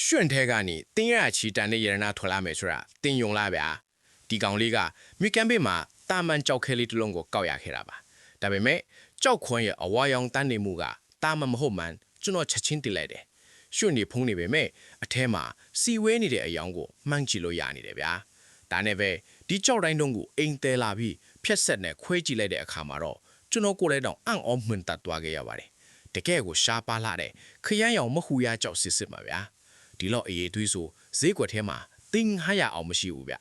ရှင်ထဲကနေတင်းရချီတန်တဲ့ရတနာထွက်လာမယ်ဆိုတာတင်းယုံလာဗျာဒီကောင်လေးကမြကန်ဘေးမှာတာမန်ကြောက်ခဲလေးတစ်လုံးကိုကောက်ရခဲ့တာပါဒါပေမဲ့ကြောက်ခွန်းရဲ့အဝါရောင်တန်းနေမှုကတာမန်မဟုတ်မှန်ကျွန်တော်ချက်ချင်းတိလိုက်တယ်ရှင်နေဖုံးနေပေမဲ့အထဲမှာစီဝဲနေတဲ့အယောင်ကိုမှန်းကြည့်လို့ရနေတယ်ဗျာဒါနဲ့ပဲဒီကြောက်တိုင်းတုံးကိုအိမ်တဲလာပြီးဖြက်ဆက်နဲ့ခွဲကြည့်လိုက်တဲ့အခါမှာတော့ကျွန်တော်ကိုယ်လည်းတော့အံ့ဩမှန်တတ်သွားခဲ့ရပါတယ်တကယ်ကိုရှားပါလာတဲ့ခရမ်းရောင်မဟူရကြောက်စစ်စစ်မှာဗျာဒီတော့အေးသွေးဆိုဈေးကွက်ထဲမှာတင်းဟရအောင်မရှိဘူးဗျ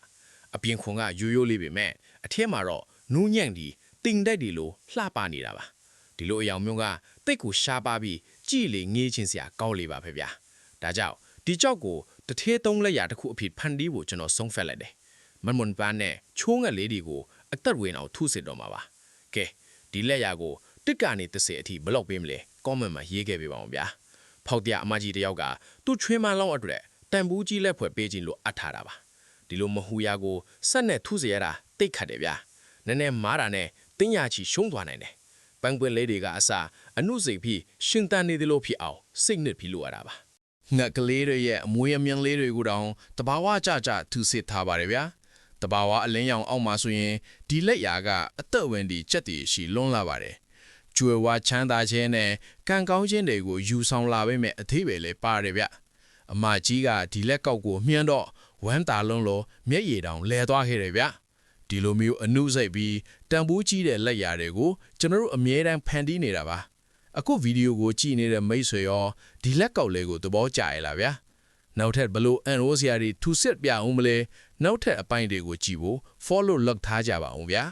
အပြင်ခွန်ကရိုးရိုးလေးပဲမဲ့အထဲမှာတော့နူးညံ့ဒီတင်းတက်ဒီလိုလှပနေတာပါဒီလိုအယောင်မျိုးကတိတ်ကိုရှားပါပြီးကြည်လေငေးချင်းစရာကောင်းလေပါပဲဗျာဒါကြောင့်ဒီကြောက်ကိုတထဲသုံးလက်ရတစ်ခုအဖြစ်ဖန်တီးဖို့ကျွန်တော်ဆုံးဖြတ်လိုက်တယ်မန်မွန်ပန်းနဲ့ချိုးငက်လေးတွေကိုအသက်ဝင်အောင်ထုစစ်တော့မှာပါကဲဒီလက်ရကိုတစ်ကနေ30အထိဘလောက်ပေးမလဲကောမန့်မှာရေးခဲ့ပေးပါအောင်ဗျာဖောက်ပြအမကြီးတယောက်ကသူ့ချွေးမလောင်းအတွက်တန်ဘူးကြီးလက်ဖွဲ့ပေးခြင်းလို့အပ်ထားတာပါဒီလိုမဟူရကိုဆက်နဲ့ထုစရတာတိတ်ခတ်တယ်ဗျာနည်းနည်းမားတာနဲ့တင်းရချီရှုံးသွားနိုင်တယ်ပန်းပွင့်လေးတွေကအစာအနုစိတ်ပြီးရှင်တန်နေတယ်လို့ဖြစ်အောင်စိတ်နစ်ပြီးလို့ရတာပါငှက်ကလေးတွေရဲ့အမွေးအမြင်လေးတွေကိုတောင်တဘာဝကြကြထုစစ်ထားပါတယ်ဗျာတဘာဝအလင်းရောင်အောက်မှာဆိုရင်ဒီလက်ရာကအသက်ဝင်ဒီချက်တည်ရှိလွန်းလာပါတယ်ကျွယ်ဝချမ်းသာခြင်းနဲ့ကံကောင်းခြင်းတွေကိုယူဆောင်လာပေးမဲ့အသေးပဲလေပါတယ်ဗျအမကြီးကဒီလက်ကောက်ကိုမြန်းတော့ဝမ်းတာလုံးလို့မျက်ရည်တောင်လဲသွားခဲ့တယ်ဗျဒီလိုမျိုးအနုစိတ်ပြီးတန်ဖိုးကြီးတဲ့လက်ရာတွေကိုကျွန်တော်တို့အမြဲတမ်းဖန်တီးနေတာပါအခုဗီဒီယိုကိုကြည့်နေတဲ့မိတ်ဆွေရောဒီလက်ကောက်လေးကိုသဘောကျရလားဗျာနောက်ထပ်ဘလို့အန်ရိုးစရာတွေထူစစ်ပြအောင်မလဲနောက်ထပ်အပိုင်းတွေကိုကြည့်ဖို့ follow လုပ်ထားကြပါအောင်ဗျာ